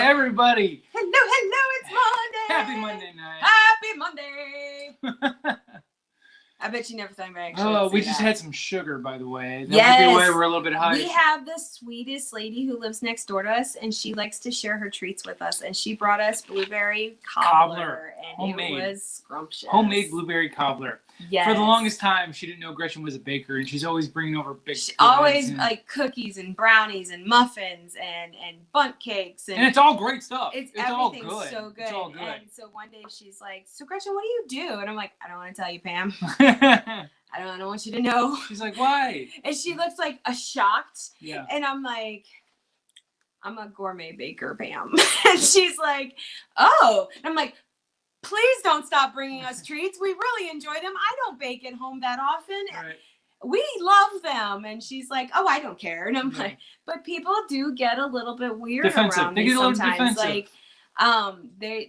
everybody. Hello, it's Monday. Happy Monday night. Happy Monday. I bet you never thought I actually Oh, we say just that. had some sugar, by the way. That Yes. might be why we're a little bit high. We have the sweetest lady who lives next door to us, and she likes to share her treats with us. And she brought us blueberry cobbler, and Homemade. it was scrumptious. Homemade blueberry cobbler. Yes. For the longest time, she didn't know Gretchen was a baker, and she's always bringing over big. She always and, like cookies and brownies and muffins and bundt cakes and it's all great stuff. It's all everything's good. so good. It's all good. And so one day she's like, "So Gretchen, what do you do?" And I'm like, "I don't want to tell you, Pam. I don't want you to know." She's like, "Why?" And she looks like shocked. Yeah. And I'm like, "I'm a gourmet baker, Pam." And she's like, "Oh." And I'm like, "Please don't stop bringing us treats. We really enjoy them. I don't bake at home that often. Right. We love them." And she's like, "Oh, I don't care." And I'm Yeah. like, but people do get a little bit weird Defensive. around They me get a little sometimes. defensive. Like,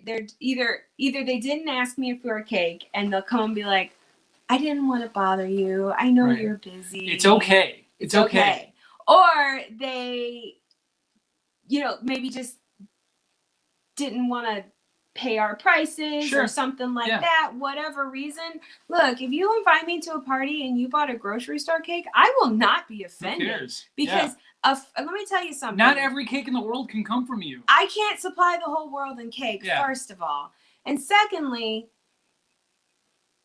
they're either they didn't ask me for a cake, and they'll come and be like, "I didn't want to bother you. I know Right. you're busy. It's okay. It's okay. Or they, maybe just didn't want to pay our prices Sure. or something like Yeah. that, whatever reason. Look, if you invite me to a party and you bought a grocery store cake, I will not be offended. Who cares? Because let me tell you something. Not every cake in the world can come from you. I can't supply the whole world in cake, Yeah. first of all. And secondly,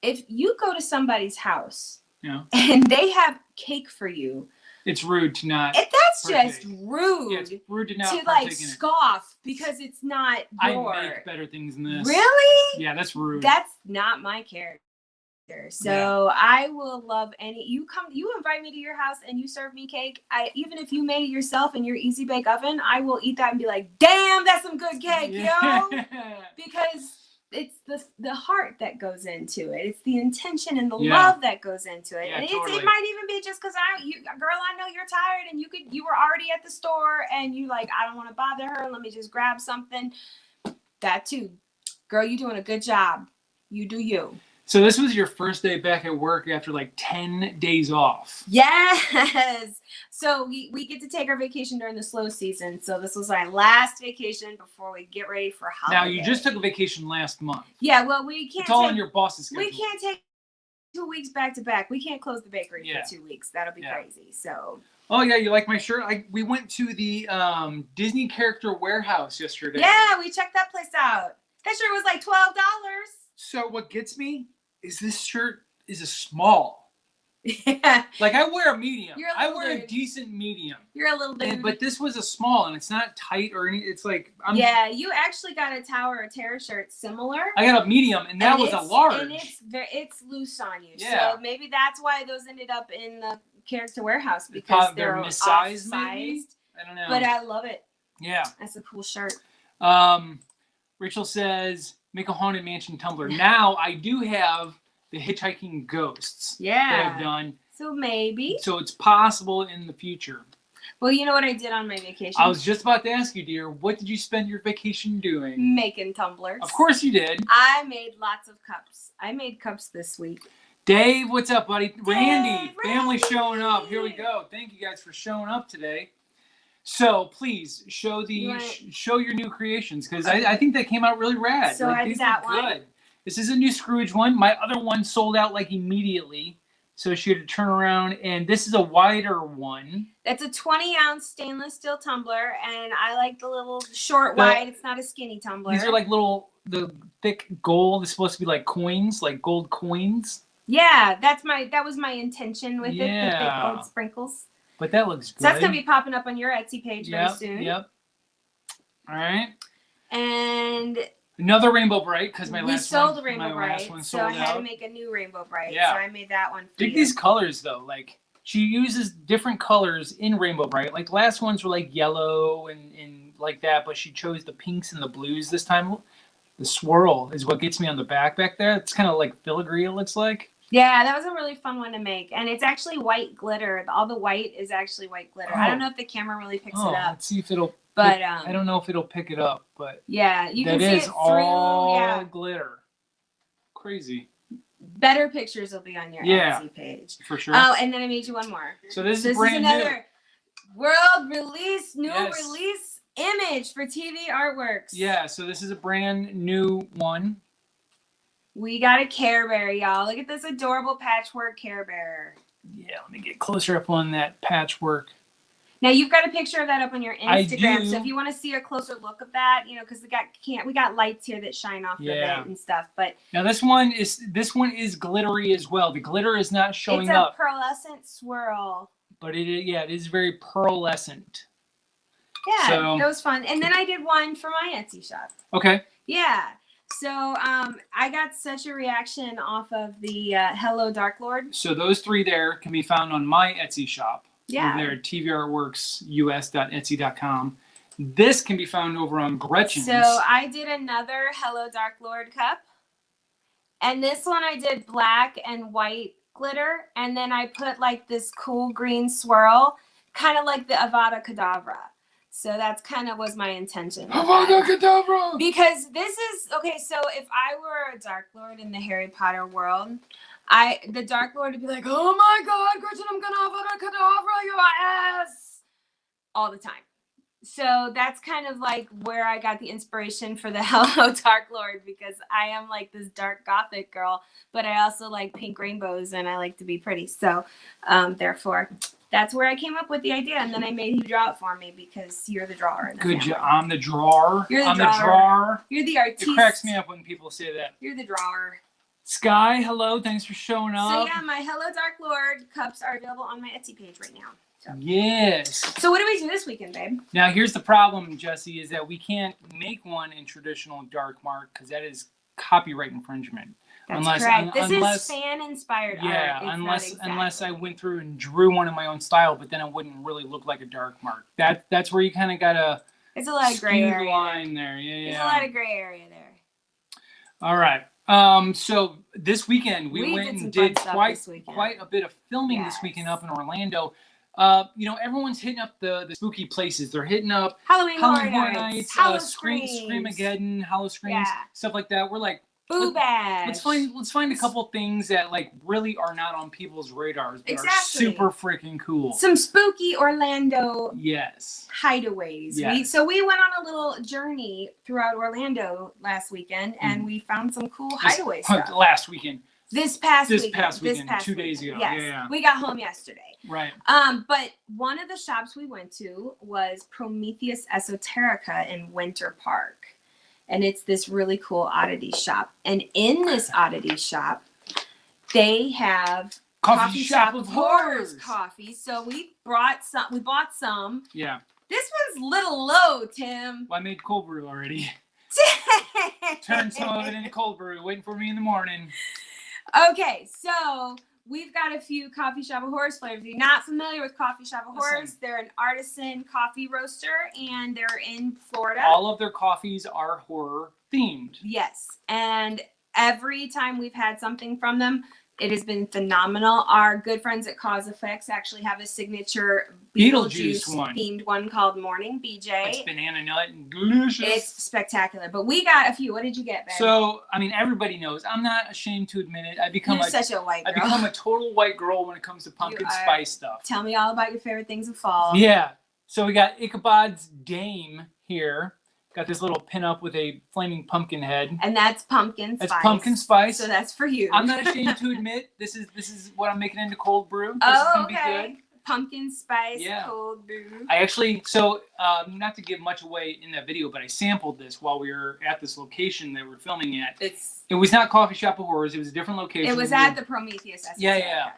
if you go to somebody's house Yeah. and they have cake for you, It's rude to not. that's partake. just rude. Yeah, it's rude to not to partake like in it. scoff because it's not your. I make better things than this. Really? Yeah, that's rude. That's not my character. So I will love you invite me to your house and you serve me cake. Even if you made it yourself in your easy bake oven, I will eat that and be like, "Damn, that's some good cake, yo!" Because it's the heart that goes into it. It's the intention and the love that goes into it. Yeah, And totally. it might even be just because girl, I know you're tired and you were already at the store and you like, "I don't want to bother her. Let me just grab something." That too. Girl, you doing a good job. You do you. So this was your first day back at work after like 10 days off. Yes. So we get to take our vacation during the slow season. So this was our last vacation before we get ready for holiday. Now you just took a vacation last month. Yeah, well we can't It's all on your boss's schedule. we can't take 2 weeks back to back. We can't close the bakery Yeah. for 2 weeks. That'll be Yeah. crazy. So Oh yeah, you like my shirt? We went to the Disney character warehouse yesterday. yeah, we checked that place out. That shirt was like $12. So what gets me is this shirt is a small. Yeah. Like I wear a medium. You're a I little wear a dude. decent medium. You're a little dude. But this was a small, and it's not tight or any. It's like yeah, you actually got a Tower of Terror shirt similar. I got a medium, and that was a large. And it's loose on you. Yeah. So maybe that's why those ended up in the character warehouse, because they're missized, off-sized. maybe. I don't know. But I love it. Yeah. That's a cool shirt. Rachel says, make a Haunted Mansion tumbler. Now I do have the Hitchhiking Ghosts that I've done. So maybe. So it's possible in the future. Well, you know what I did on my vacation? I was just about to ask you, dear, what did you spend your vacation doing? Making tumblers. Of course you did. I made lots of cups. I made cups this week. Dave, what's up, buddy? Randy, family showing up. Here we go. Thank you guys for showing up today. So please show your new creations, because I think they came out really rad. So I did that one. Good. This is a new Scrooge one. My other one sold out like immediately, so she had to turn around. And this is a wider one. It's a 20-ounce stainless steel tumbler, and I like the little short wide. It's not a skinny tumbler. These are like the thick gold. It's supposed to be like coins, like gold coins. Yeah, that was my intention with it. The thick gold sprinkles. But that looks good. So that's gonna be popping up on your Etsy page very soon. Yep. All right. And another Rainbow Bright, because my last one sold out. I had to make a new Rainbow Bright. Yeah. So I made that one. Dig these colors though. Like she uses different colors in Rainbow Bright. Like the last ones were like yellow and like that, but she chose the pinks and the blues this time. The swirl is what gets me on the back there. It's kind of like filigree, it looks like. Yeah, that was a really fun one to make. And it's actually white glitter. All the white is actually white glitter. I don't know if the camera really picks it up. Let's see if it'll. But I don't know if it'll pick it up, but yeah, you can see it through. All glitter. Crazy. Better pictures will be on your Etsy page. For sure. Oh, and then I made you one more. So this is brand another world release, release image for TV Artworks. Yeah, so this is a brand new one. We got a Care Bear, y'all. Look at this adorable patchwork Care Bear. Yeah, let me get closer up on that patchwork. Now you've got a picture of that up on your Instagram. I do. So if you want to see a closer look of that, because we got lights here that shine off of it and stuff. But now this one is glittery as well. The glitter is not showing up. It's a pearlescent swirl. But it is very pearlescent. Yeah, that was fun. And then I did one for my Etsy shop. Okay. Yeah. So I got such a reaction off of the Hello Dark Lord. So those three there can be found on my Etsy shop. Yeah. Over there at tvartworksus.etsy.com. This can be found over on Gretchen's. So I did another Hello Dark Lord cup. And this one I did black and white glitter. And then I put like this cool green swirl, kind of like the Avada Kedavra. So that's kind of was my intention. Avada Kedavra! Because this is, okay, so if I were a Dark Lord in the Harry Potter world, the Dark Lord would be like, oh my God, Gretchen, I'm gonna Avada Kedavra your ass! All the time. So that's kind of like where I got the inspiration for the Hello Dark Lord, because I am like this dark gothic girl, but I also like pink rainbows and I like to be pretty. So therefore, that's where I came up with the idea, and then I made you draw it for me because you're the drawer. Good job. I'm the drawer. You're the I'm drawer. the drawer. You're the artiste. It cracks me up when people say that. You're the drawer. Sky, hello. Thanks for showing up. So yeah, my Hello Dark Lord cups are available on my Etsy page right now. So. Yes. So what do we do this weekend, babe? Now here's the problem, Jesse, is that we can't make one in traditional dark mark because that is copyright infringement. That's correct. This is fan-inspired art. Yeah, unless I went through and drew one in my own style, but then it wouldn't really look like a dark mark. That's where you kind of gotta. It's a lot of gray area. Line there. Yeah. There's a lot of gray area there. All right. So this weekend we went and did quite a bit of filming this weekend up in Orlando. Everyone's hitting up the spooky places. They're hitting up Halloween Horror Nights, Screamageddon, Hollow Screams, stuff like that. We're like, Boo Bash. Let's find a couple things that like really are not on people's radars, but are super freaking cool. Some spooky Orlando hideaways. Yes. So we went on a little journey throughout Orlando last weekend, and we found some cool hideaway stuff. Last weekend. This past weekend, 2 days ago. Yes. Yeah. We got home yesterday. Right. But one of the shops we went to was Prometheus Esoterica in Winter Park. And it's this really cool oddity shop. And in this oddity shop, they have Coffee Shop of Horrors coffee. So we bought some. Yeah. This one's a little low, Tim. Well, I made cold brew already. Turned some of it into cold brew, waiting for me in the morning. Okay, so we've got a few Coffee Shop of Horrors flavors. If you're not familiar with Coffee Shop of Horrors, they're an artisan coffee roaster, and they're in Florida. All of their coffees are horror themed. Yes, and every time we've had something from them, it has been phenomenal. Our good friends at Cause Effects actually have a signature Beetlejuice themed one called Morning BJ. It's banana nut and delicious. It's spectacular. But we got a few. What did you get, babe? So, I mean, everybody knows. I'm not ashamed to admit it. You're such a white girl. I become a total white girl when it comes to pumpkin spice stuff. Tell me all about your favorite things of fall. Yeah. So we got Ichabod's Dame here. Got this little pin up with a flaming pumpkin head. And that's pumpkin spice. That's pumpkin spice. So that's for you. I'm not ashamed to admit this is what I'm making into cold brew. This is gonna be good. Pumpkin spice cold brew. I actually not to give much away in that video, but I sampled this while we were at this location that we're filming at. It was not Coffee Shop of Horrors. It was a different location. It was at the Prometheus. Yeah.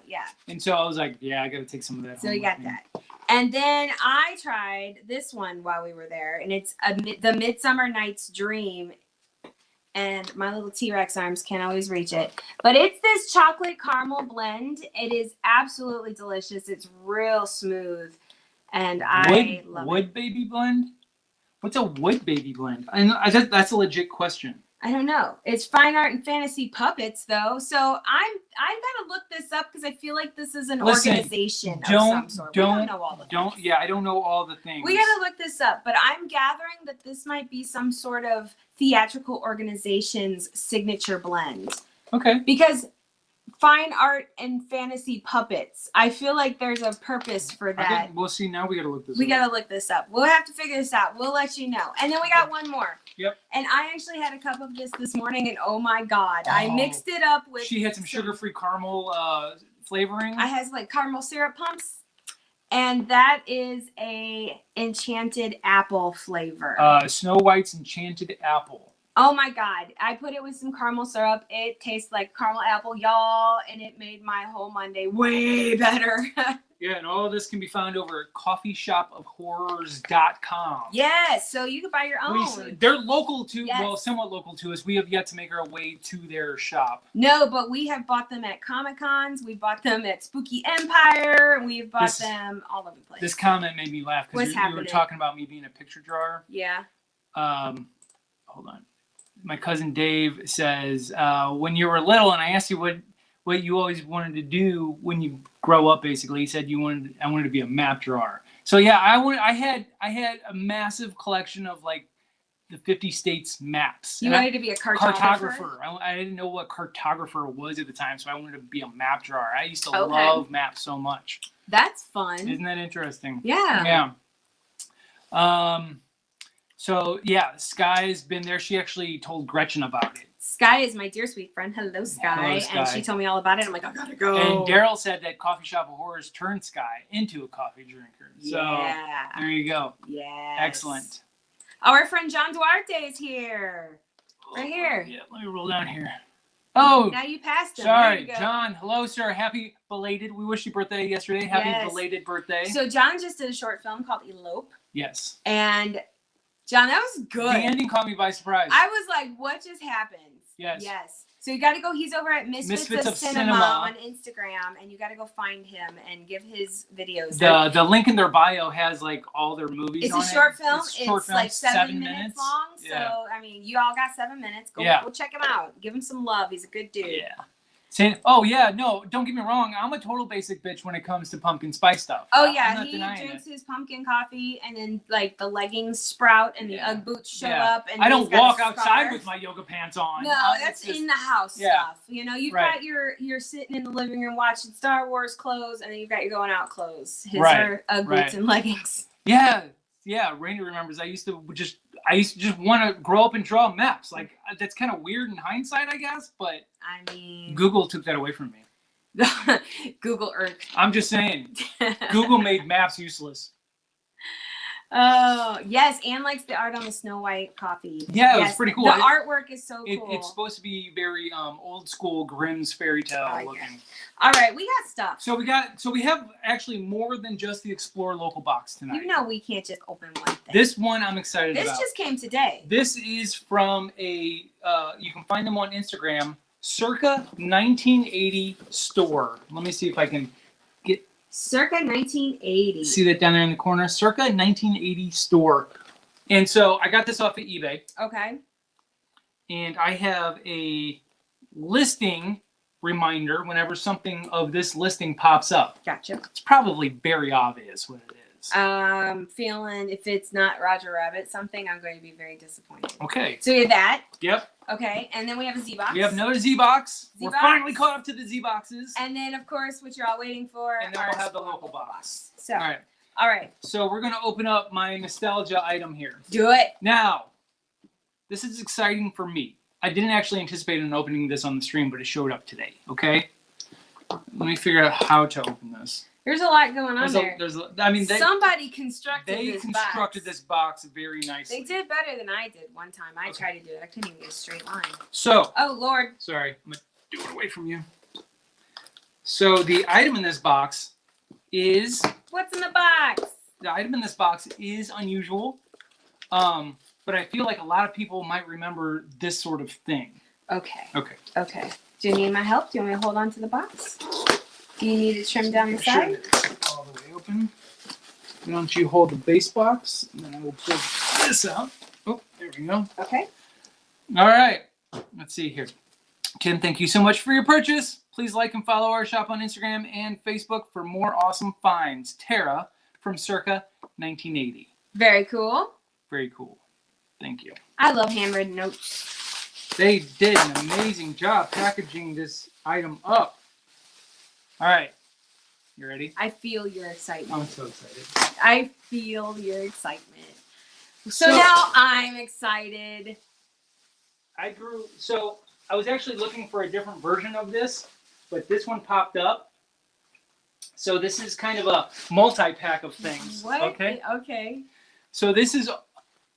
And so I was like, I got to take some of that. So you got that. And then I tried this one while we were there, and it's the Midsummer Night's Dream. And my little T-Rex arms can't always reach it. But it's this chocolate caramel blend. It is absolutely delicious. It's real smooth. And I love it. Wood baby blend? What's a wood baby blend? That's a legit question. I don't know. It's fine art and fantasy puppets, though. So I'm gonna look this up because I feel like this is an organization of some sort. We don't know all the things. Yeah, I don't know all the things. We gotta look this up, but I'm gathering that this might be some sort of theatrical organization's signature blend. Okay. Because fine art and fantasy puppets, I feel like there's a purpose for that. We'll see. Now we gotta look this up. We gotta look this up. We'll have to figure this out. We'll let you know. And then we got one more. Yep. And I actually had a cup of this morning, and oh my god, I mixed it up with. She had some sugar-free caramel flavoring. I had like caramel syrup pumps, and that is a enchanted apple flavor. Snow White's Enchanted Apple. Oh my god, I put it with some caramel syrup. It tastes like caramel apple, y'all, and it made my whole Monday way better. Yeah, and all of this can be found over at coffeeshopofhorrors.com. Yes, so you can buy your own. They're local to, somewhat local to us. We have yet to make our way to their shop. No, but we have bought them at Comic-Cons. We bought them at Spooky Empire. We've bought them all over the place. This comment made me laugh because you were talking about me being a picture drawer. Yeah. Hold on. My cousin Dave says, when you were little, and I asked you what you always wanted to do when you grow up, basically, he said I wanted to be a map drawer. So yeah, I had a massive collection of like the 50 states maps. You wanted to be a cartographer? I didn't know what cartographer was at the time, so I wanted to be a map drawer. I used to love maps so much. That's fun. Isn't that interesting? Yeah. Yeah. So yeah, Sky's been there. She actually told Gretchen about it. Sky is my dear sweet friend. Hello, Sky. Hello, Sky. And she told me all about it. I'm like, I gotta go. And Daryl said that Coffee Shop of Horrors turned Sky into a coffee drinker. So there you go. Yeah. Excellent. Our friend John Duarte is here. Right here. Yeah, let me roll down here. Oh, now you passed him. Sorry, John. Hello, sir. Happy belated. We wished you birthday yesterday. Happy belated birthday. So John just did a short film called Elope. Yes. And John, that was good. The ending caught me by surprise. I was like, what just happened? Yes. So you got to go. He's over at Misfits of Cinema on Instagram, and you got to go find him and give his videos. The link in their bio has like all their movies. It's a short film. It's like 7 minutes long. Yeah. So I mean, you all got 7 minutes. Go check him out. Give him some love. He's a good dude. Yeah. No, don't get me wrong. I'm a total basic bitch when it comes to pumpkin spice stuff. Oh yeah, he drinks his pumpkin coffee, and then like the leggings sprout and the UGG boots show up. And I don't walk outside with my yoga pants on. No, that's just in the house stuff. You know, you've got you're sitting in the living room watching Star Wars clothes, and then you've got your going out clothes. His are UGG boots and leggings. Yeah, Rainey remembers. I used to just want to grow up and draw maps. Like that's kind of weird in hindsight, I guess. But I mean, Google took that away from me. Google Earth. I'm just saying, Google made maps useless. Oh, yes. Anne likes the art on the Snow White coffee. Yeah, it was Yes, pretty cool. The artwork is so cool. It's supposed to be very old school Grimm's fairy tale looking. All right, we got stuff. So we have actually more than just the Explore Local box tonight. You know we can't just open one thing. This one I'm excited about. This just came today. This is from a you can find them on Instagram, Circa 1980 store. Let me see if I can get Circa 1980. See that down there in the corner? Circa 1980 store. And so I got this off of eBay. Okay. And I have a listing reminder whenever something of this listing pops up. Gotcha. It's probably very obvious what it is. Feeling if it's not Roger Rabbit something, I'm going to be very disappointed. Okay. So we have that. Yep. Okay, and then we have a Z-Box. We have another Z-Box. We're Z-Box. finally caught up to the Z-Boxes. And then, of course, what you're all waiting for. And then we'll have the local box. So, all right. All right. So we're going to open up my nostalgia item here. Do it. Now, this is exciting for me. I didn't actually anticipate on opening this on the stream, but it showed up today. Okay? Let me figure out how to open this. There's a lot going on there. Somebody constructed this box very nicely. They did better than I did one time. I tried to do it. I couldn't even get a straight line. So. Oh, Lord. Sorry. I'm going to do it away from you. So the item in this box is... What's in the box? The item in this box is unusual. But I feel like a lot of people might remember this sort of thing. Okay. Okay. Okay. Do you need my help? Do you want me to hold on to the box? Do you need it trimmed down the side? All the way open. Why don't you hold the base box, and then I will pull this out. Oh, there we go. Okay. All right. Let's see here. Kim, thank you so much for your purchase. Please like and follow our shop on Instagram and Facebook for more awesome finds. Tara from Circa 1980. Very cool. Very cool. Thank you. I love handwritten notes. They did an amazing job packaging this item up. All right. You ready? I feel your excitement. I'm so excited. I feel your excitement. So now I'm excited. I was actually looking for a different version of this, but this one popped up. So this is kind of a multi-pack of things. What? Okay. Okay. So this is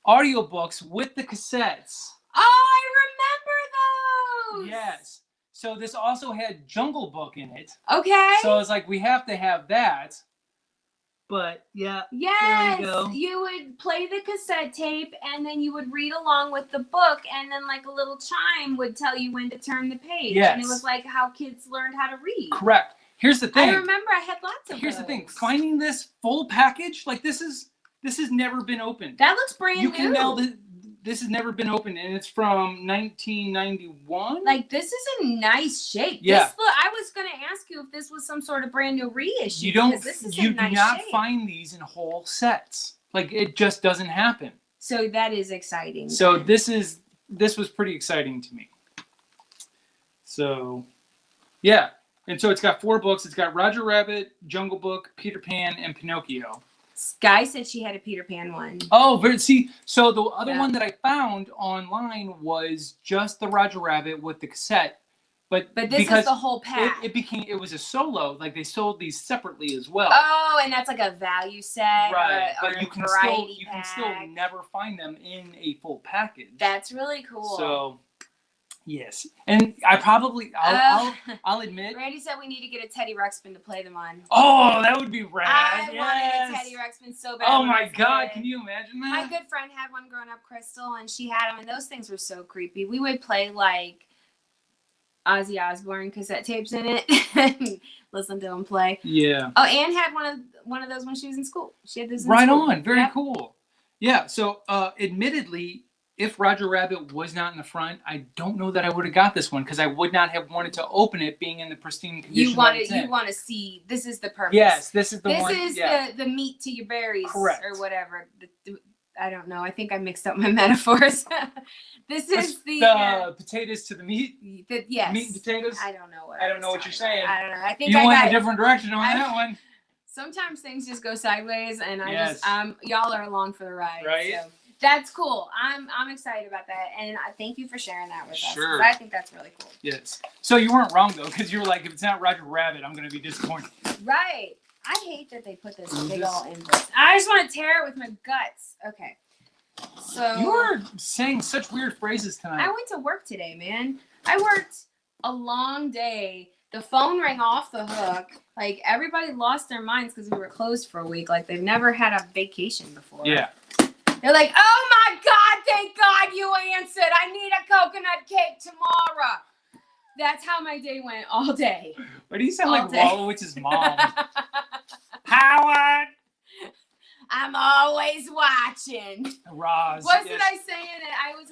audiobooks with the cassettes. Oh, I remember those. Yes. So this also had Jungle Book in it. Okay. So it's like we have to have that. But yeah. Yes. There we go. You would play the cassette tape and then you would read along with the book and then like a little chime would tell you when to turn the page. Yes. And it was like how kids learned how to read. Correct. Here's the thing. I remember I had lots of Here's those. the thing. Finding this full package, like this has never been opened. That looks brand new. You can tell that this has never been opened, and it's from 1991. Like this is in nice shape. Yeah. I was gonna ask you if this was some sort of brand new reissue. You don't. This is You in do nice not shape. find these in whole sets. Like it just doesn't happen. So that is exciting. So this was pretty exciting to me. So, yeah, and so it's got 4 books. It's got Roger Rabbit, Jungle Book, Peter Pan, and Pinocchio. Sky said she had a Peter Pan one. Oh, but see, so the other one that I found online was just the Roger Rabbit with the cassette. But this is the whole pack. It was a solo. Like they sold these separately as well. Oh, and that's like a value set, right? Or but you can still never find them in a full package. That's really cool. So, yes, and I'll admit. Randy said we need to get a Teddy Ruxpin to play them on. Oh, that would be rad. I wanted a Teddy Ruxpin so bad. Oh my God, can you imagine that? My good friend had one growing up, Crystal, and she had them, and those things were so creepy. We would play like Ozzy Osbourne cassette tapes in it and listen to him play. Yeah. Oh, Anne had one of those when she was in school. She had this in right school. On. Very cool. Yeah. So, admittedly, if Roger Rabbit was not in the front, I don't know that I would have got this one because I would not have wanted to open it, being in the pristine condition. You want to see. This is the purpose. Yes, this is the one. This is the meat to your berries, correct, or whatever. I don't know. I think I mixed up my metaphors. This is the potatoes to the meat. Yes. Meat and potatoes. I don't know I don't know what you're saying. I don't know. I think you went a different direction on that one. Sometimes things just go sideways, and yes. y'all are along for the ride. Right. So that's cool. I'm excited about that, and I thank you for sharing that with us. Sure. I think that's really cool. Yes. So you weren't wrong though, because you were like, if it's not Roger Rabbit, I'm going to be disappointed. Right. I hate that they put this big old invoice. I just want to tear it with my guts. Okay. So You were saying such weird phrases tonight. I went to work today, man. I worked a long day. The phone rang off the hook. Like, everybody lost their minds because we were closed for a week. Like, they've never had a vacation before. Yeah. They're like, oh my God, thank God you answered. I need a coconut cake tomorrow. That's how my day went all day. Why do you sound All like day. Wolowitz's mom? Howard! I'm always watching. Roz. What yes. did I say in it? I was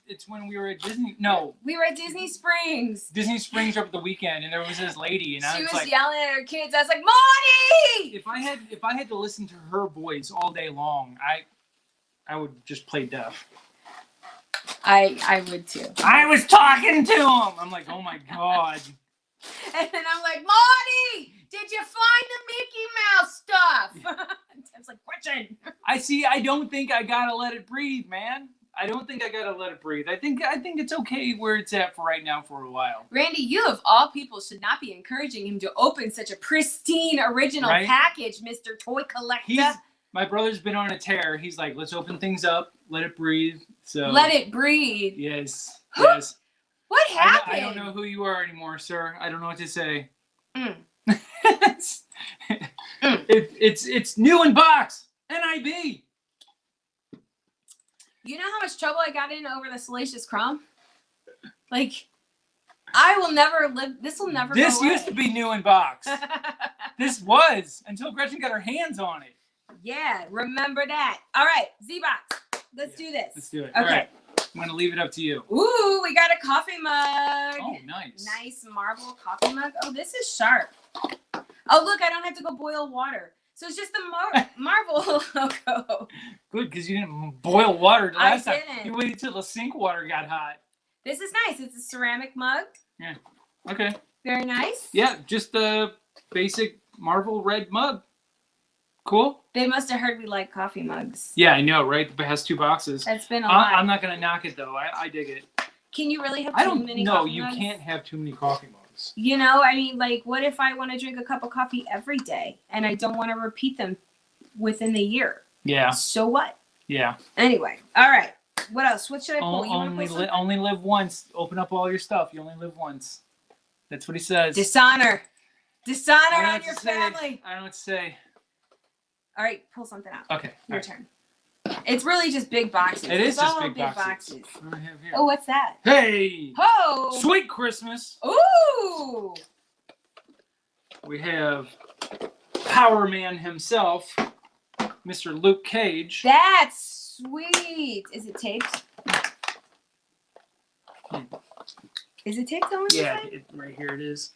It's when we were at Disney. No. We were at Disney Springs. Disney Springs over the weekend, and there was this lady, and I She was was like, yelling at her kids. I was like, Marty! if I had to listen to her voice all day long, I would just play deaf. I would too. I was talking to him. I'm like, oh my God. And then I'm like, Marty, did you find the Mickey Mouse stuff? I was like, Gretchen. I don't think I gotta let it breathe, man. I don't think I gotta let it breathe. I think it's okay where it's at for right now for a while. Randy, you of all people should not be encouraging him to open such a pristine original package, Mr. Toy Collector. My brother's been on a tear. He's like, let's open things up, let it breathe. So let it breathe. Yes. Yes. What happened? I don't know who you are anymore, sir. I don't know what to say. It's new in box. NIB. You know how much trouble I got in over the Salacious Crumb? Like, I will never live. This will never. This go away. used to be new in box. This was until Gretchen got her hands on it. Yeah, remember that. All right, Z-Box. Let's do this. Let's do it. Okay. All right. I'm going to leave it up to you. Ooh, we got a coffee mug. Oh, nice. Nice marble coffee mug. Oh, this is sharp. Oh, look, I don't have to go boil water. So it's just the Marvel logo. Good, because you didn't boil water the last time. didn't. You waited till the sink water got hot. This is nice. It's a ceramic mug. Yeah. Okay. Very nice. Yeah, just the basic Marvel red mug. Cool. They must have heard we like coffee mugs. Yeah, I know, right? It has 2 boxes. That's been a lot. I'm not going to knock it, though. I dig it. Can you really have too many coffee mugs? No, you can't have too many coffee mugs. You know, I mean, like, what if I want to drink a cup of coffee every day and I don't want to repeat them within the year? Yeah. So what? Yeah. Anyway, all right. What else? What should I pull? Only live once. Open up all your stuff. You only live once. That's what he says. Dishonor. Dishonor on your family. I don't know what to say. All right, pull something out. Okay. Your turn. It's really just big boxes. It is It's just all big boxes. What do I have here? Oh, what's that? Hey! Oh! Sweet Christmas! Ooh! We have Power Man himself, Mr. Luke Cage. That's sweet. Is it taped? Is it taped on? Yeah, right here it is.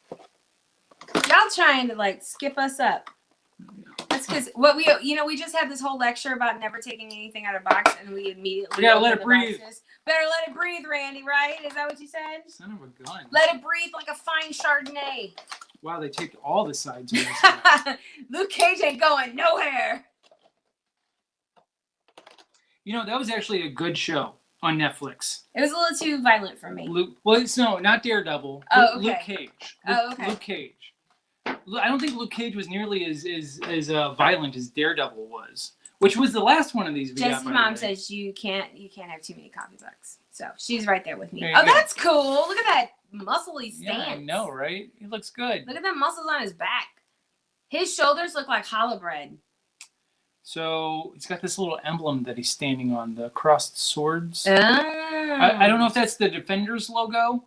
Y'all trying to like skip us up. That's because we just had this whole lecture about never taking anything out of box, and we immediately We gotta let it breathe. Boxes. Better let it breathe, Randy. Right? Is that what you said? Son of a gun. Let it breathe like a fine Chardonnay. Wow, they taped all the sides of this. Luke Cage ain't going nowhere. You know, that was actually a good show on Netflix. It was a little too violent for me. Not Daredevil. Oh, okay. Luke Cage. Okay. Luke Cage. I don't think Luke Cage was nearly as violent as Daredevil was, which was the last one of these. Jesse's mom says you can't have too many coffee mugs, so she's right there with me. There you Oh, go. that's cool. Look at that muscly stance. Yeah, I know, right? He looks good. Look at the muscles on his back. His shoulders look like challah bread. So he's got this little emblem that he's standing on, the crossed swords. Oh. I don't know if that's the Defenders logo.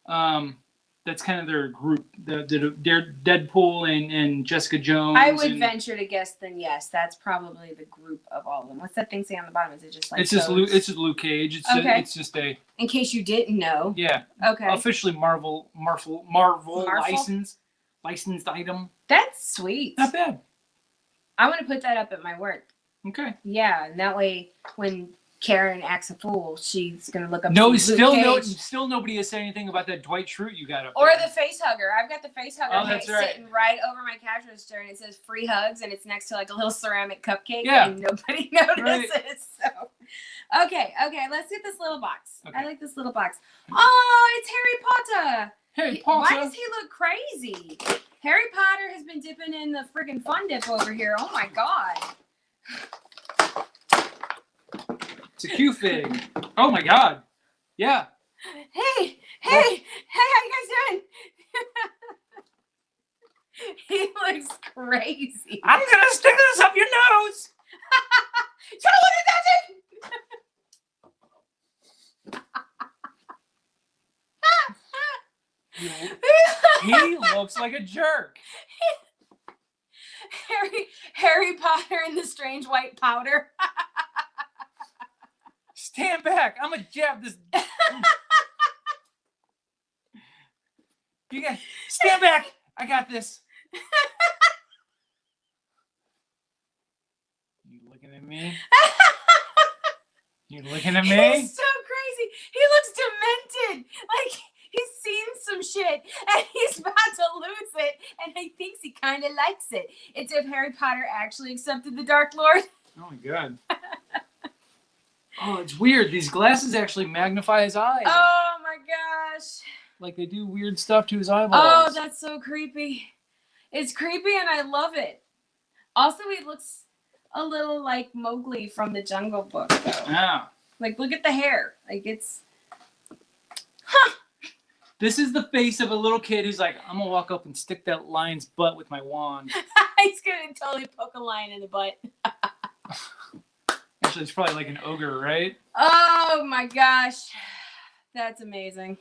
That's kind of their group. They're Deadpool and Jessica Jones. I would venture to guess. Then yes, that's probably the group of all of them. What's that thing say on the bottom? Is it just like? It's just Luke Cage. It's just a. In case you didn't know. Yeah. Okay. Officially Marvel licensed item. That's sweet. Not bad. I want to put that up at my work. Okay. Yeah, and that way when Karen acts a fool, she's gonna look up. Still nobody has said anything about that Dwight Schrute you got up or there. the face hugger. I've got the face hugger sitting right over my cash register, and it says free hugs, and it's next to like a little ceramic cupcake, and nobody notices. Right. So, okay, let's get this little box. Okay. I like this little box. Oh, it's Harry Potter. Hey, Why Potter. does he look crazy? Harry Potter has been dipping in the friggin' fun dip over here. Oh my god. It's a Q-Fig. Oh my god. Yeah. Hey, how you guys doing? He looks crazy. I'm gonna stick this up your nose. Try to look at that He looks like a jerk. Harry Potter and the strange white powder. Stand back. I'm gonna jab this. You guys, stand back. I got this. You looking at me? You looking at me? He's so crazy. He looks demented. Like he's seen some shit and he's about to lose it, and he thinks he kind of likes it. It's if Harry Potter actually accepted the Dark Lord. Oh my god. Oh, it's weird. These glasses actually magnify his eyes. Oh my gosh. Like they do weird stuff to his eyeballs. Oh, that's so creepy. It's creepy and I love it. Also, he looks a little like Mowgli from the Jungle Book, though. Yeah. Like, look at the hair. Like, it's... This is the face of a little kid who's like, I'm gonna walk up and stick that lion's butt with my wand. He's gonna totally poke a lion in the butt. Actually, it's probably like an ogre, right? Oh my gosh. That's amazing.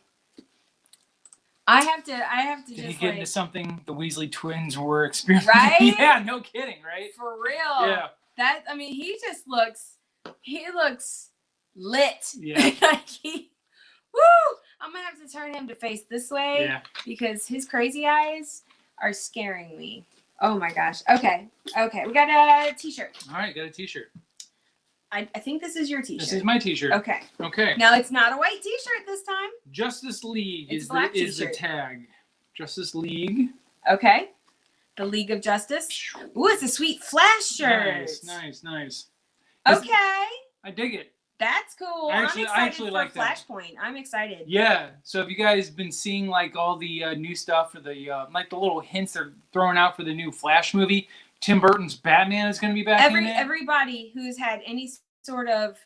I have to Did just he get like... into something the Weasley twins were experiencing? Right? Yeah, no kidding, right? For real. Yeah. That, I mean, he looks lit. Yeah. Like woo! I'm gonna have to turn him to face this way because his crazy eyes are scaring me. Oh my gosh. Okay. We got a t-shirt. All right, got a t-shirt. I think this is your t-shirt. This is my t-shirt. Okay. Okay. Now it's not a white t-shirt this time. Justice League It's is black the t-shirt. tag. Justice League. Okay. The League of Justice. Ooh, it's a sweet Flash shirt. Nice. Okay. I dig it. That's cool. I I'm actually excited for like that. Flashpoint. I'm excited. Yeah. So have you guys been seeing like all the new stuff for the like the little hints they're throwing out for the new Flash movie? Tim Burton's Batman is going to be back in it. Everybody who's had any sort of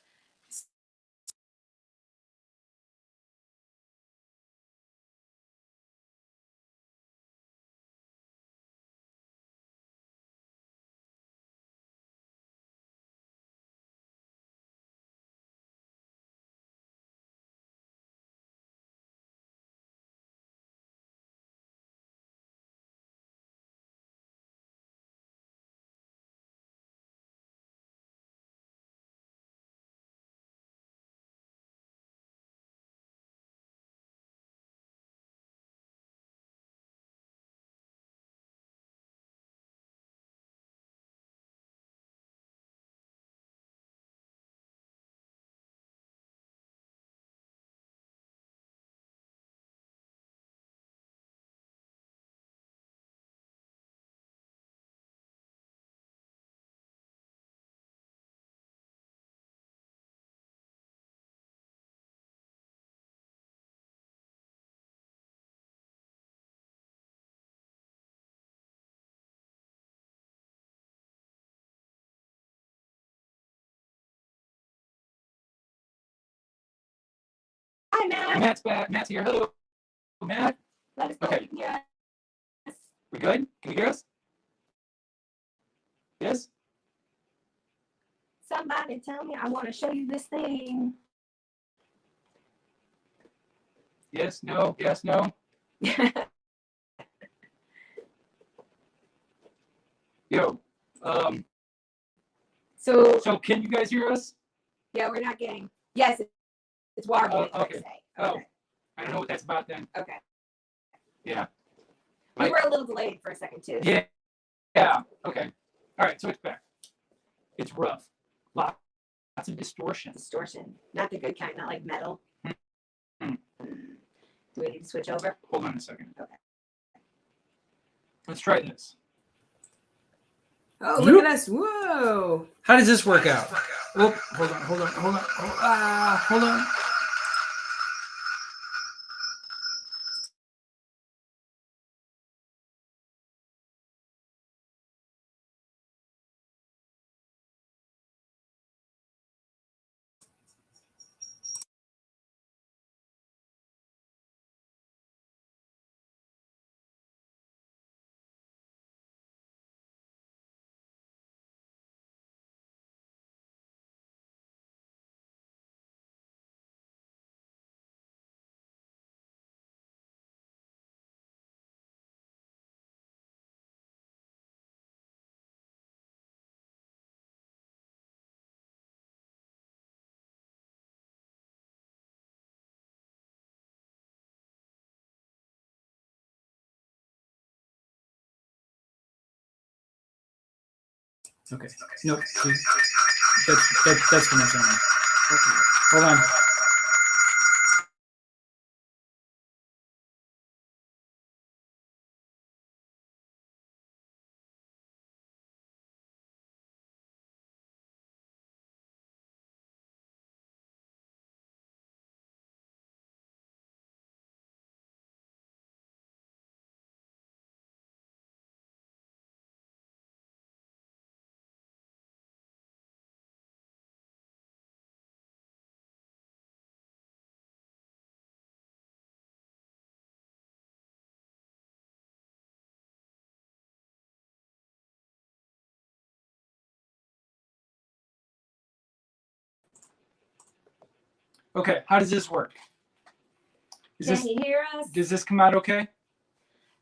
Hi, Matt. Matt's back. Matt's here. Hello, Matt. Let us know if you can hear us. We good? Can you hear us? Yes. Somebody tell me, I want to show you this thing. Yes. No. Yes. No. Yo. So can you guys hear us? Yeah, we're not getting. Yes, it's warbling. Oh, okay. Say. Oh. Okay. I don't know what that's about then. Okay. Yeah. We were a little delayed for a second too. Yeah. Yeah. Okay. All right. So it's back. It's rough. Lots of distortion. Distortion, not the good kind, not like metal. Hmm. Do we need to switch over? Hold on a second. Okay. Let's try this. Oh, look at us! Whoa! How does this work out? Oh, hold on. Hold on. Okay. Nope. That's for my family. Okay. Hold on. Okay, how does this work? Can you hear us? Does this come out okay?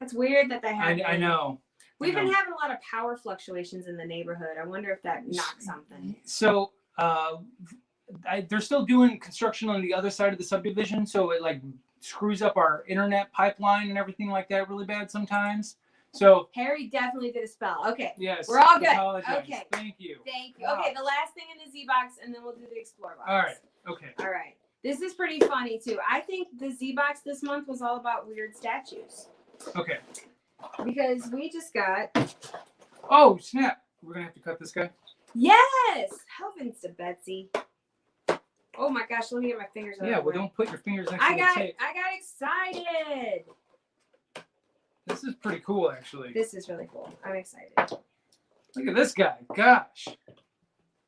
That's weird that they have. I know. We've been having a lot of power fluctuations in the neighborhood. I wonder if that knocks something. So they're still doing construction on the other side of the subdivision, so it like screws up our internet pipeline and everything like that really bad sometimes. So Harry definitely did a spell. Okay. Yes. We're all good. Apologize. Okay. Thank you. Thank you. Okay, the last thing in the Z box, and then we'll do the Explore box. All right. Okay. All right. This is pretty funny too. I think the Z box this month was all about weird statues. Okay. Because we just got. Oh snap! We're gonna have to cut this guy. Yes. Heavens to Betsy. Oh my gosh! Let me get my fingers out. Yeah. Well, don't put your fingers next to the tape. I got excited. This is pretty cool, actually. This is really cool. I'm excited. Look at this guy. Gosh.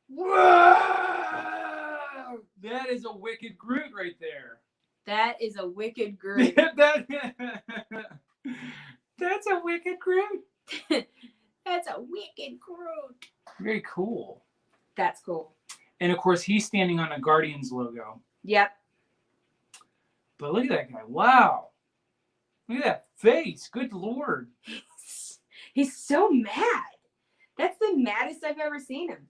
Whoa! That is a wicked Groot right there. That is a wicked Groot. That's a wicked Groot. That's a wicked Groot. Very cool. That's cool. And of course, he's standing on a Guardians logo. Yep. But look at that guy. Wow. Look at that face. Good Lord. He's so mad. That's the maddest I've ever seen him.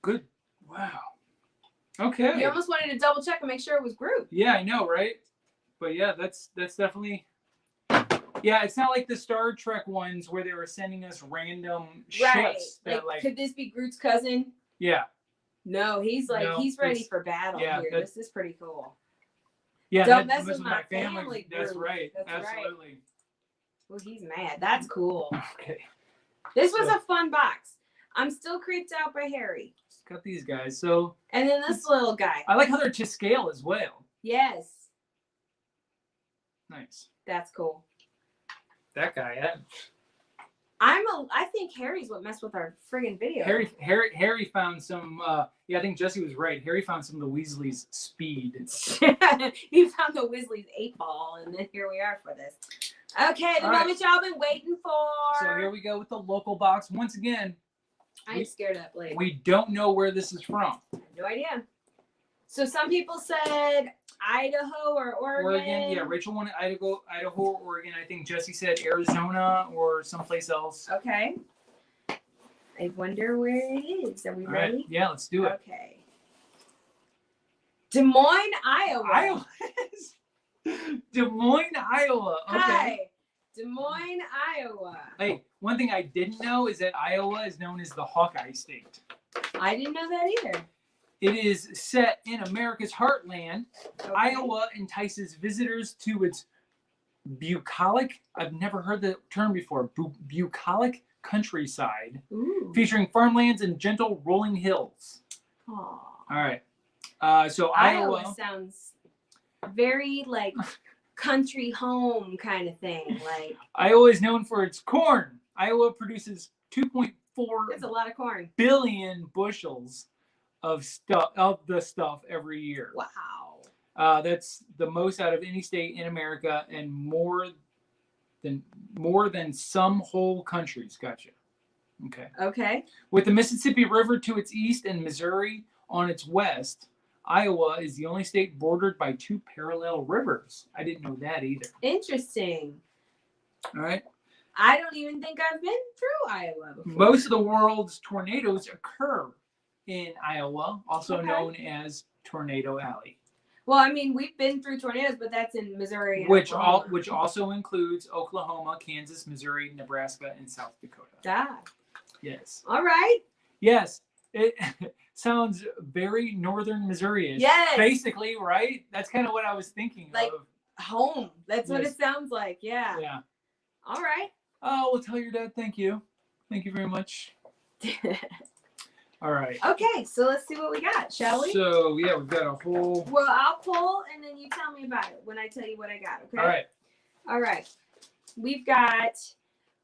Good. Wow. Okay. You almost wanted to double check and make sure it was Groot. Yeah, I know, right? But yeah, that's definitely. Yeah, it's not like the Star Trek ones where they were sending us random ships. That, like, could this be Groot's cousin? Yeah. No, he's ready for battle here. This is pretty cool. Yeah, don't mess with my family. That's right. That's absolutely. Right. Well, he's mad. That's cool. Okay. This was a fun box. I'm still creeped out by Harry. Just got these guys. So. And then this little guy. I like how they're to scale as well. Yes. Nice. That's cool. That guy. I think Harry's what messed with our friggin' video. Harry found some. Yeah, I think Jesse was right. Harry found some of the Weasleys' speed. He found the Weasley's 8-ball, and then here we are for this. Okay, the moment y'all been waiting for. So here we go with the local box once again. I'm scared of that blade. We don't know where this is from. I have no idea. So some people said Idaho or Oregon. Yeah. Rachel wanted Idaho or Oregon. I think Jesse said Arizona or someplace else. Okay. I wonder where it is. Are we ready? Right. Yeah, let's do it. Okay. Des Moines, Iowa. Des Moines, Iowa. Okay. Hi. Des Moines, Iowa. Hey, one thing I didn't know is that Iowa is known as the Hawkeye State. I didn't know that either. It is set in America's heartland. Okay. Iowa entices visitors to its bucolic, I've never heard the term before, bucolic countryside, featuring farmlands and gentle rolling hills. Aww. All right. So Iowa sounds very like country home kind of thing. Like Iowa is known for its corn. Iowa produces 2.4 that's a lot of corn. billion bushels of the stuff every year. Wow. That's the most out of any state in America, and more than some whole countries. Gotcha. Okay. Okay. With the Mississippi River to its east and Missouri on its west, Iowa is the only state bordered by 2 parallel rivers. I didn't know that either. Interesting. All right. I don't even think I've been through Iowa before. Most of the world's tornadoes occur in Iowa, also known as Tornado Alley. Well, I mean, we've been through tornadoes, but that's in Missouri. And which also includes Oklahoma, Kansas, Missouri, Nebraska, and South Dakota. Yes. All right. Yes. It sounds very northern Missouri-ish. Yes. Basically, right? That's kind of what I was thinking Like of. home. That's what Yes. it sounds like. Yeah. Yeah. All right. Oh, well, tell your dad thank you. Thank you very much. All right. Okay, so let's see what we got, shall we? So, yeah, we've got a whole... Well, I'll pull, and then you tell me about it when I tell you what I got, okay? All right. All right. We've got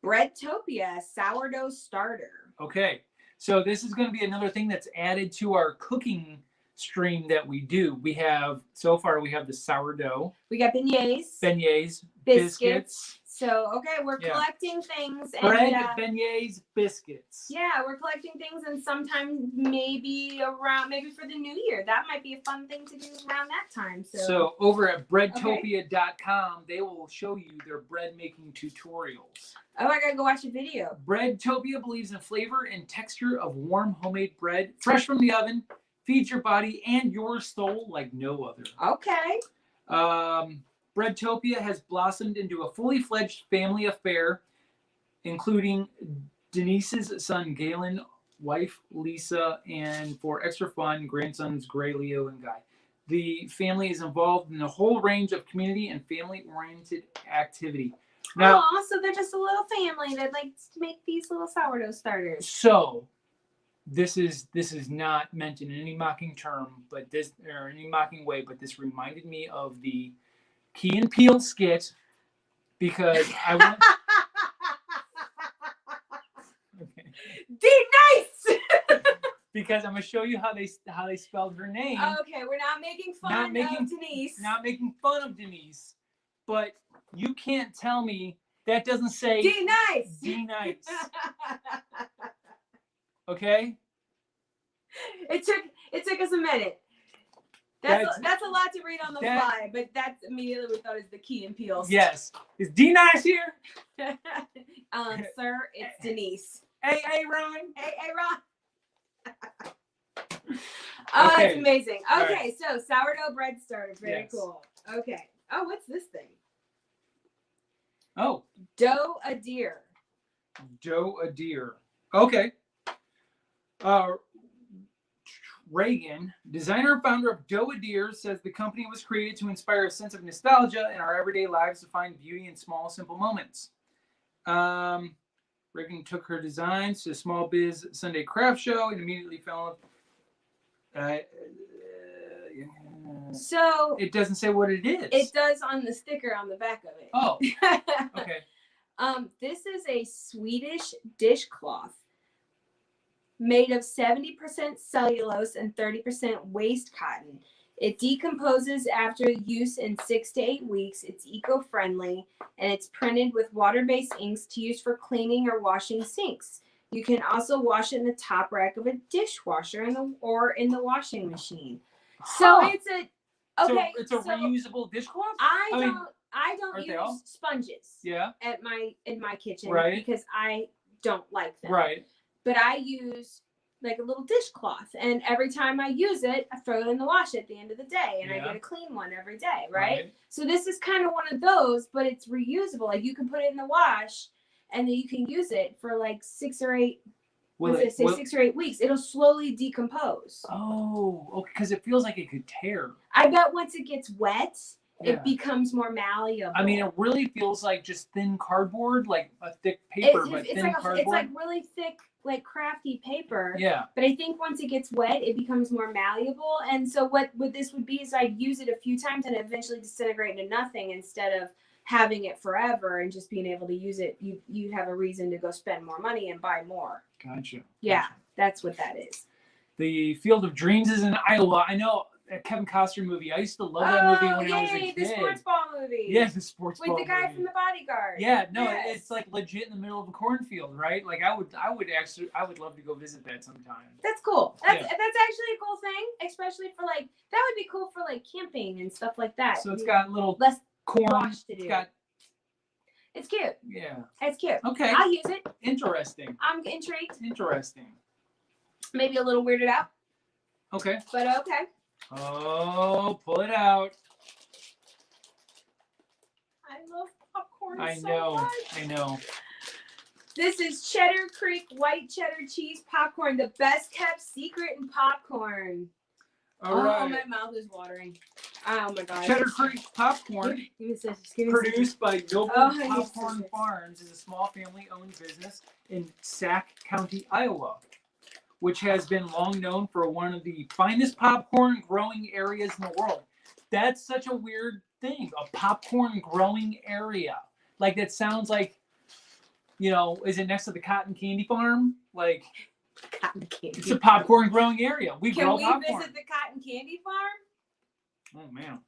Breadtopia sourdough starter. Okay. So this is going to be another thing that's added to our cooking stream that we do. We have, so far, we have the sourdough. We got beignets. Biscuits. So, okay, we're Yeah. collecting things. Bread, And, beignets, biscuits. yeah, we're collecting things, and sometime maybe for the new year. That might be a fun thing to do around that time. So over at breadtopia.com, they will show you their bread making tutorials. Oh, I gotta go watch a video. Breadtopia believes in flavor and texture of warm homemade bread, fresh from the oven, feeds your body and your soul like no other. Okay. Breadtopia has blossomed into a fully fledged family affair, including Denise's son Galen, wife Lisa, and for extra fun, grandsons Gray, Leo, and Guy. The family is involved in a whole range of community and family-oriented activity. Now, so they're just a little family that likes to make these little sourdough starters. So, this is not meant in any mocking term, but this or any mocking way, but this reminded me of the Key and Peele skit because I went. Okay. Nice. Because I'm gonna show you how they spelled her name. Okay, we're not making fun of Denise. Not making fun of Denise, but you can't tell me that doesn't say D-nice. D-nice. Okay. It took us a minute. That's a lot to read on the fly, but that's immediately we thought is the Key and Peele. Yes. Is D-nice here? Sir, it's Denise. Hey, Ron. Hey, Ron. Okay. It's amazing. Okay, right. So sourdough bread starter. Very Yes. cool. Okay. Oh, what's this thing? Oh. Dough a deer. Okay. Reagan, designer and founder of Dough a Deer, says the company was created to inspire a sense of nostalgia in our everyday lives to find beauty in small, simple moments. Reagan took her designs to a Small Biz Sunday craft show and immediately fell in. So it doesn't say what it is. It does on the sticker on the back of it. Oh, okay. This is a Swedish dishcloth made of 70% cellulose and 30% waste cotton. It decomposes after use in 6 to 8 weeks. It's eco-friendly, and it's printed with water-based inks to use for cleaning or washing sinks. You can also wash it in the top rack of a dishwasher or in the washing machine. So it's a reusable dishcloth. I don't use sponges. Yeah. In my kitchen, right? Because I don't like them. Right. But I use like a little dishcloth, and every time I use it, I throw it in the wash at the end of the day, and I get a clean one every day, right? So this is kind of one of those, but it's reusable. Like you can put it in the wash, and then you can use it for like 6 or 8. 6 or 8 weeks. It'll slowly decompose. Oh, okay, because it feels like it could tear. I bet once it gets wet, it becomes more malleable. I mean, it really feels like just thin cardboard, like a thick paper, but thin cardboard. It's like really thick, like crafty paper. Yeah. But I think once it gets wet, it becomes more malleable. And so what this would be is I'd use it a few times and eventually disintegrate into nothing instead of having it forever and just being able to use it. You have a reason to go spend more money and buy more. Gotcha. Yeah, that's what that is. The Field of Dreams is in Iowa. I know. A Kevin Costner movie. I used to love that movie when I was a kid. The sports ball movie. Yes, the sports ball movie. With the guy from The Bodyguard. Yeah, no, it's like legit in the middle of a cornfield, right? Like I would love to go visit that sometime. That's cool. That's actually a cool thing, especially for like that would be cool for like camping and stuff like that. So it's got little less corn. To do. It's cute. Yeah. It's cute. Okay. I'll use it. Interesting. I'm intrigued. Interesting. Maybe a little weirded out. Okay. But okay. Oh, pull it out. I love popcorn I so know. much. I know. This is Cheddar Creek white cheddar cheese popcorn, the best kept secret in popcorn. All right. Oh, my mouth is watering. Oh my god. Cheddar Creek popcorn, Give me scissors. Give me produced by Noble Oh, I need Popcorn scissors. Farms, is a small family-owned business in Sac County, Iowa, which has been long known for one of the finest popcorn growing areas in the world. That's such a weird thing, a popcorn growing area. Like, that sounds like, you know, is it next to the cotton candy farm? Like, cotton candy. it's a popcorn growing area. We Can grow we popcorn. visit the cotton candy farm? Oh, man.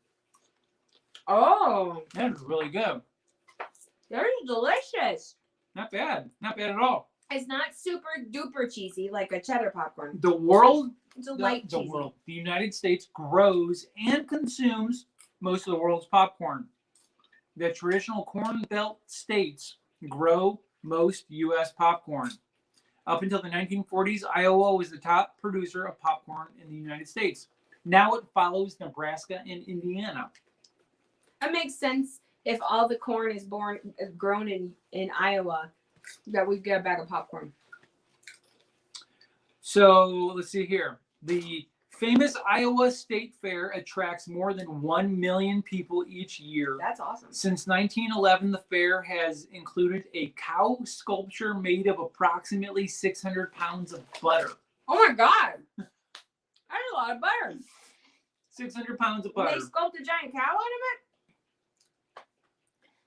Oh, That is really good. they're delicious. Not bad. Not bad at all. It's not super duper cheesy like a cheddar popcorn. The world, It's a light cheesy. the United States grows and consumes most of the world's popcorn. The traditional Corn Belt states grow most U.S. popcorn. Up until the 1940s, Iowa was the top producer of popcorn in the United States. Now it follows Nebraska and Indiana. It makes sense if all the corn is grown in Iowa, that we get a bag of popcorn. So let's see here. The famous Iowa State Fair attracts more than 1 million people each year. That's awesome. Since 1911, the fair has included a cow sculpture made of approximately 600 pounds of butter. Oh my god! That's a lot of butter. 600 pounds of They butter. sculpted a giant cow out of it?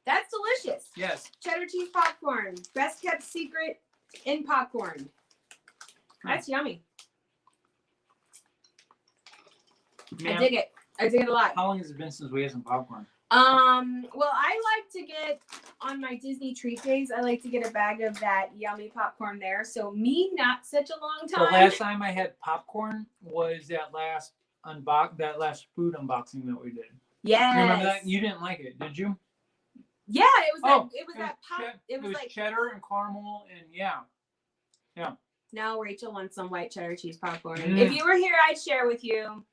That's delicious. Yes. Cheddar cheese popcorn. Best kept secret in popcorn. That's yummy. Ma'am, I dig it. I dig it a lot. how long has it been since we had some popcorn? Well, I like to get on my Disney treat days. I like to get a bag of that yummy popcorn there. So me, not such a long The time. last time I had popcorn was that last food unboxing that we did. Yes. Remember that? You didn't like it, did you? Yeah, it was Oh, that. It was that pop. It was like. cheddar and caramel and yeah. Now Rachel wants some white cheddar cheese popcorn. Mm. If you were here, I'd share with you.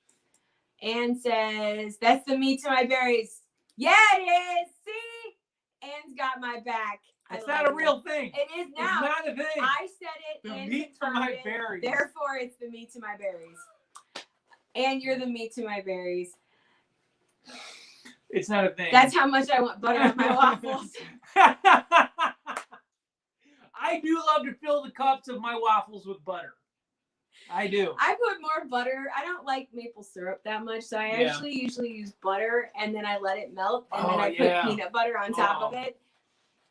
Anne says, "That's the meat to my berries." Yeah, it is. See, Anne's got my back. It's not a real thing. It is now. It's not a thing. I said it. The and meat to confirmed my it. berries. Therefore, it's the meat to my berries. And you're the meat to my berries. It's not a thing. That's how much I want butter on my waffles. I do love to fill the cups of my waffles with butter. I do. I put more butter. I don't like maple syrup that much, so I Yeah. actually usually use butter and then I let it melt and then Oh, I yeah. put peanut butter on top of Oh. it.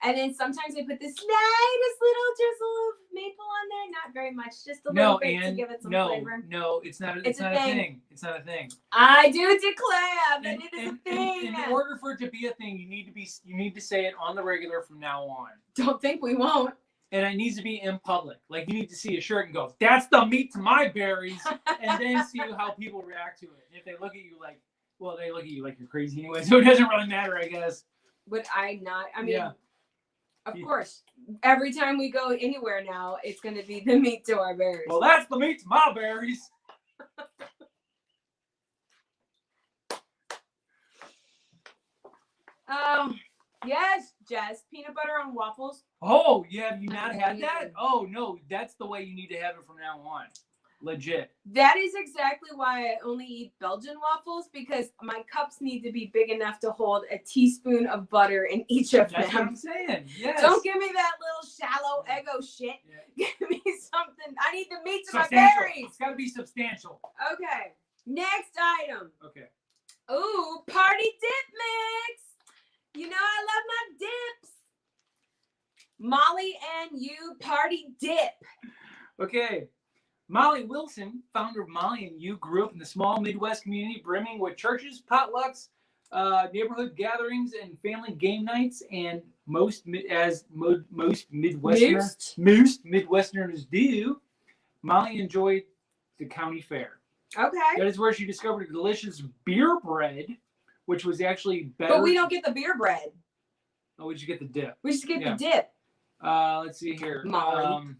And then sometimes I put the slightest little drizzle of maple on there. Not very much, just a little bit to give it some flavor. No, it's not. It's It's a not a thing. thing. It's not a thing. I do declare that And- it is and- a thing. In order for it to be a thing, you need to say it on the regular from now on. Don't think we won't. And it needs to be in public. Like, you need to see a shirt and go, "That's the meat to my berries," and then see how people react to it. And if they look at you like, well, they look at you like you're crazy anyway, so it doesn't really matter, I guess. Would I not? I mean, Yeah. of course. Every time we go anywhere now, it's going to be the meat to our berries. Well, that's the meat to my berries. Yes, Jess. Peanut butter on waffles. Oh, yeah, have you not had that? Oh, no, that's the way you need to have it from now on. Legit. That is exactly why I only eat Belgian waffles, because my cups need to be big enough to hold a teaspoon of butter in each of That's what them. I'm saying. Yes. Don't give me that little shallow ego shit. Yeah. Give me something. I need the meat to my Substantial. berries. It's got to be substantial. Okay. Next item. Okay. Ooh, party dip mix. You know I love my dips. Molly and you party dip. Okay. Molly Wilson, founder of Molly and You, grew up in the small Midwest community brimming with churches, potlucks, neighborhood gatherings, and family game nights. And most Midwesterners do, Molly enjoyed the county fair. Okay. That is where she discovered a delicious beer bread, which was actually better. But we don't get the beer bread. Oh, would you get the dip? We just get Yeah. the dip. Let's see here. Molly.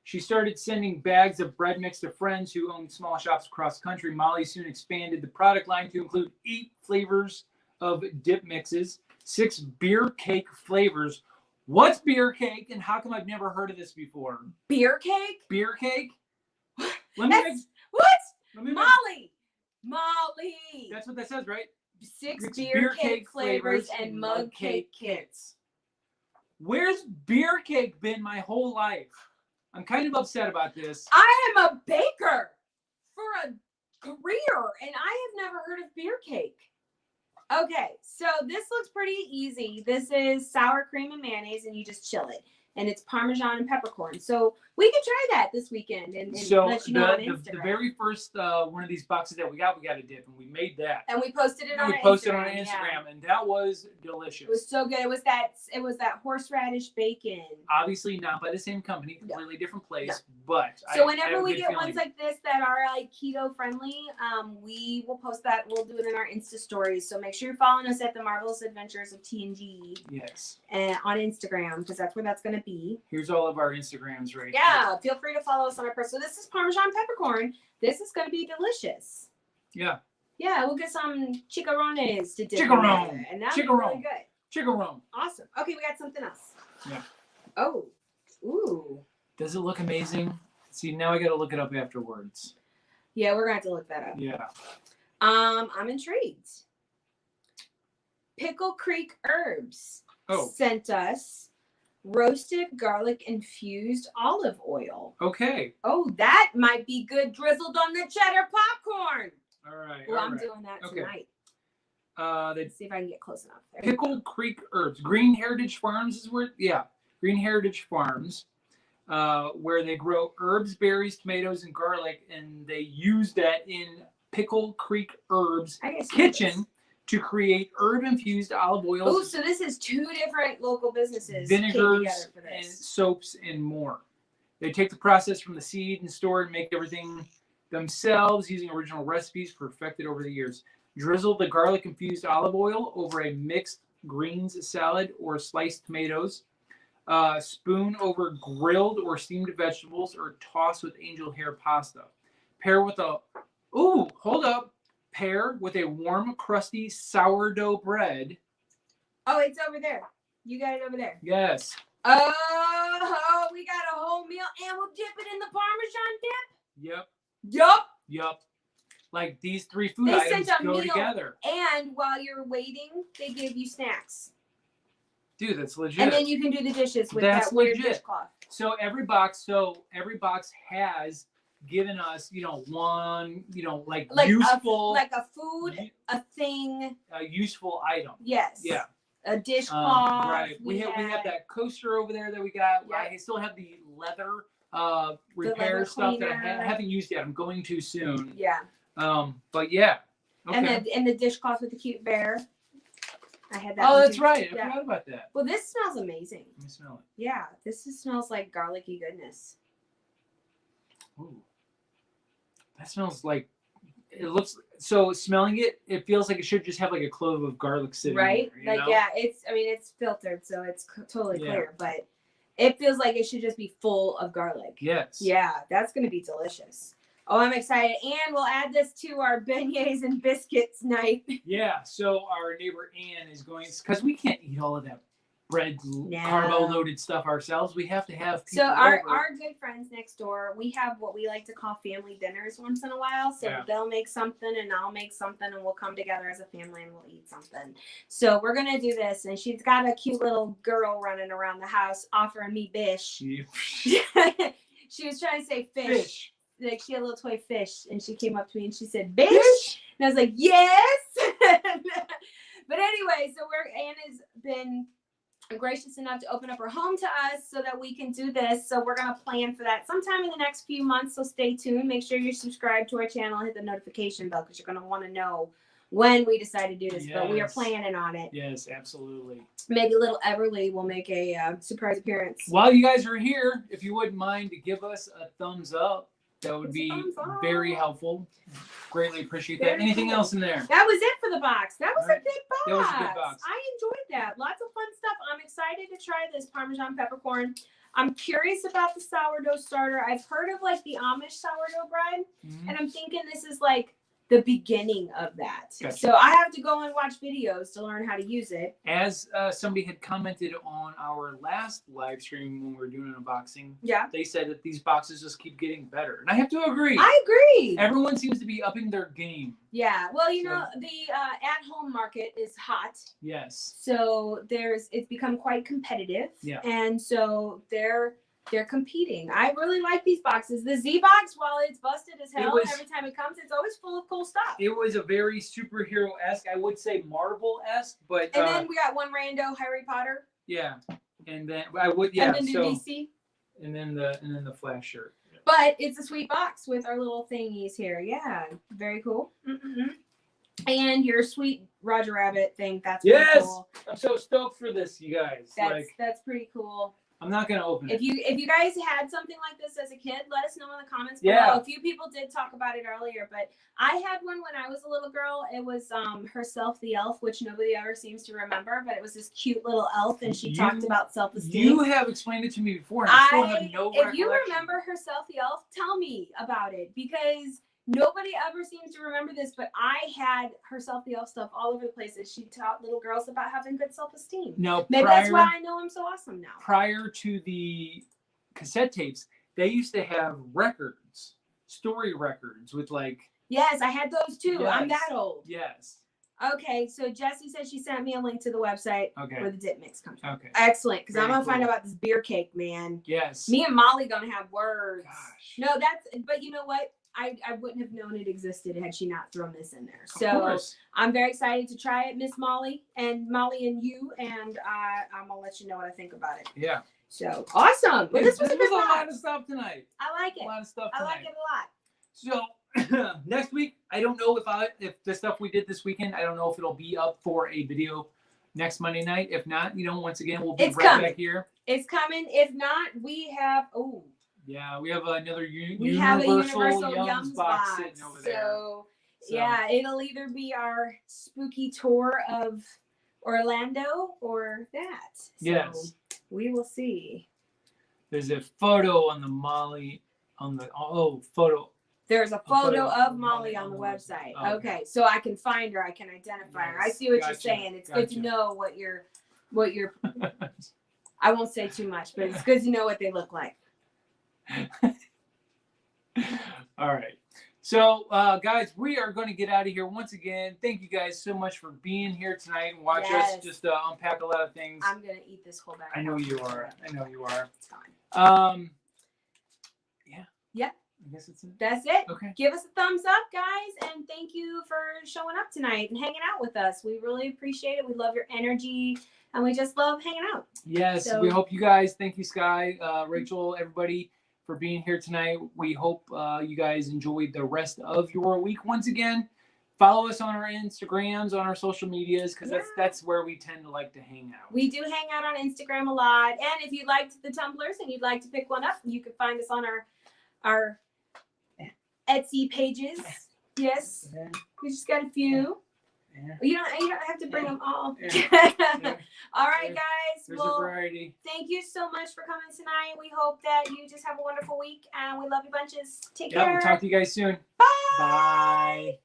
She started sending bags of bread mix to friends who owned small shops across the country. Molly soon expanded the product line to include 8 flavors of dip mixes, 6 beer cake flavors, What's beer cake, and how come I've never heard of this before? Beer cake? Beer cake? What? Molly. That's what that says, right? 6 It's beer cake flavors and mug cake kits. Where's beer cake been my whole life? I'm kind of upset about this. I am a baker for a career, and I have never heard of beer cake. Okay, so this looks pretty easy. This is sour cream and mayonnaise, and you just chill it. And it's Parmesan and peppercorn. So we can try that this weekend and let you know on Instagram. The very first one of these boxes that we got a dip, and we made that. And we posted it on Instagram. We posted on Instagram, and that was delicious. It was so good. It was that horseradish bacon. Obviously not by the same company, completely different place, but so whenever we get ones like this that are like keto friendly, we will post that. We'll do it in our Insta stories. So make sure you're following us at the Marvelous Adventures of T&G. Yes. And on Instagram, because that's where that's going to be. Here's all of our Instagrams right here. Feel free to follow us on our post. So this is Parmesan peppercorn. This is going to be delicious. Yeah. Yeah, we'll get some chicharrones to dip Chicharrone. and that'll be really good. Chicharrone. Awesome. Okay, we got something else. Yeah. Oh. Ooh. Does it look amazing? See, now I got to look it up afterwards. Yeah, we're going to have to look that up. Yeah. I'm intrigued. Pickle Creek Herbs sent us roasted garlic infused olive oil. Okay. Oh, that might be good drizzled on the cheddar popcorn. All right. Well, I'm doing that tonight. Let's see if I can get close enough. There Pickle Creek Herbs. Green Heritage Farms is where, Green Heritage Farms, where they grow herbs, berries, tomatoes, and garlic, and they use that in Pickle Creek Herbs kitchen to create herb-infused olive oils. Oh, so this is 2 different local businesses. Vinegars, and soaps, and more. They take the process from the seed and store it and make everything themselves using original recipes perfected over the years. Drizzle the garlic-infused olive oil over a mixed greens salad or sliced tomatoes. Spoon over grilled or steamed vegetables, or toss with angel hair pasta. Pair with Pair with a warm, crusty sourdough bread. Oh, it's over there. You got it over there. Yes. Oh, we got a whole meal, and we'll dip it in the Parmesan dip? Yep. Like these 3 food items go together. And while you're waiting, they give you snacks. Dude, that's legit. And then you can do the dishes with that weird dishcloth. So every box has given us, one, like useful, a food, a thing, a useful item. Yes. Yeah. A dishcloth. Right. We have that coaster over there that we got. Yep. I still have the leather repair stuff that I haven't used yet. I'm going to soon. Yeah. But yeah. Okay. And the dishcloth with the cute bear. I had that. Oh, that's right. I forgot about that. Well, this smells amazing. Let me smell it. Yeah, this smells like garlicky goodness. Ooh. That smells like, it looks, so smelling it, it feels like it should just have like a clove of garlic sitting right there, it's filtered, so it's totally clear, but it feels like it should just be full of garlic. Yes. Yeah, that's going to be delicious. Oh, I'm excited. And we'll add this to our beignets and biscuits night. Yeah, so our neighbor Ann is going, because we can't eat all of that bread, carbo loaded stuff ourselves. We have to have people our good friends next door, we have what we like to call family dinners once in a while. So they'll make something and I'll make something, and we'll come together as a family and we'll eat something. So we're gonna do this, and she's got a cute little girl running around the house offering me bish. She was trying to say fish. Like she had a little toy fish, and she came up to me and she said bish, and I was like, yes. But anyway, so Anna's been gracious enough to open up her home to us so that we can do this. So we're going to plan for that sometime in the next few months. So stay tuned. Make sure you're subscribed to our channel and hit the notification bell, because you're going to want to know when we decide to do this. But we are planning on it. Yes, absolutely. Maybe little Everly will make a surprise appearance. While you guys are here, if you wouldn't mind to give us a thumbs up, that would be very helpful. Greatly appreciate that. Anything else in there? That was it for the box. That was a good box. That was a good box. I enjoyed that. Lots of fun stuff. I'm excited to try this Parmesan peppercorn. I'm curious about the sourdough starter. I've heard of like the Amish sourdough bread, and I'm thinking this is like the beginning of that. Gotcha. So I have to go and watch videos to learn how to use it. As somebody had commented on our last live stream when we were doing an unboxing, Yeah. they said that these boxes just keep getting better. And I have to agree. I agree. Everyone seems to be upping their game. Yeah. Well, you know, the at-home market is hot. Yes. So it's become quite competitive. Yeah. And so they're competing. I really like these boxes. The Z box, while it's busted as hell, every time it comes, it's always full of cool stuff. It was a very superhero-esque, I would say Marvel-esque, but and then we got one rando Harry Potter. Yeah. And then and then the DC. And then the Flash shirt. But it's a sweet box with our little thingies here. Yeah. Very cool. Mm-mm-mm. And your sweet Roger Rabbit thing. That's pretty cool. I'm so stoked for this, you guys. That's pretty cool. I'm not gonna open it. If you guys had something like this as a kid, let us know in the comments below. Yeah. A few people did talk about it earlier, but I had one when I was a little girl. It was Herself the Elf, which nobody ever seems to remember, but it was this cute little elf, and she talked about self-esteem. You have explained it to me before, and I still have no recollection. If you remember Herself the Elf, tell me about it, because nobody ever seems to remember this, but I had Herself the Elf stuff all over the place. That she taught little girls about having good self-esteem. No, maybe that's why I know I'm so awesome now. Prior to the cassette tapes, they used to have records, story records with like. Yes, I had those too. Yes. I'm that old. Yes. Okay, so Jessie said she sent me a link to the website where the dip mix comes from. Okay. Excellent, because I'm gonna find out about this beer cake, man. Yes. Me and Molly gonna have words. Gosh. No, but you know what? I wouldn't have known it existed had she not thrown this in there. So I'm very excited to try it, Miss Molly and you, and I'm gonna let you know what I think about it. Yeah. So awesome. Well, this was a lot of stuff tonight. I like it. A lot of stuff tonight. I like it a lot. So next week, I don't know if the stuff we did this weekend, I don't know if it'll be up for a video next Monday night. If not, once again, we'll be back here. It's coming. If not, we have yeah, we have another universal Yums box sitting over there. So yeah, it'll either be our spooky tour of Orlando or that. So yes. We will see. There's a photo on the Molly photo. There's a photo of Molly on the website. Okay, so I can find her. I can identify her. I see what you're saying. It's good to know what you're. I won't say too much, but it's good to know what they look like. All right. So, guys, we are going to get out of here once again. Thank you guys so much for being here tonight and watch us just unpack a lot of things. I'm going to eat this whole bag. I know you are. It's fine. Yeah. I guess that's it. Okay. Give us a thumbs up, guys, and thank you for showing up tonight and hanging out with us. We really appreciate it. We love your energy, and we just love hanging out. Yes, we hope you guys. Thank you, Sky, Rachel, everybody, for being here tonight. We hope you guys enjoyed the rest of your week. Once again, follow us on our Instagrams, on our social medias, because that's where we tend to like to hang out. We do hang out on Instagram a lot. And if you liked the tumblers and you'd like to pick one up, you can find us on our Etsy pages. Yes. We just got a few. Yeah. You don't have to bring them all. Yeah. All right, guys. There's a variety. Thank you so much for coming tonight. We hope that you just have a wonderful week, and we love you bunches. Take care. We'll talk to you guys soon. Bye. Bye.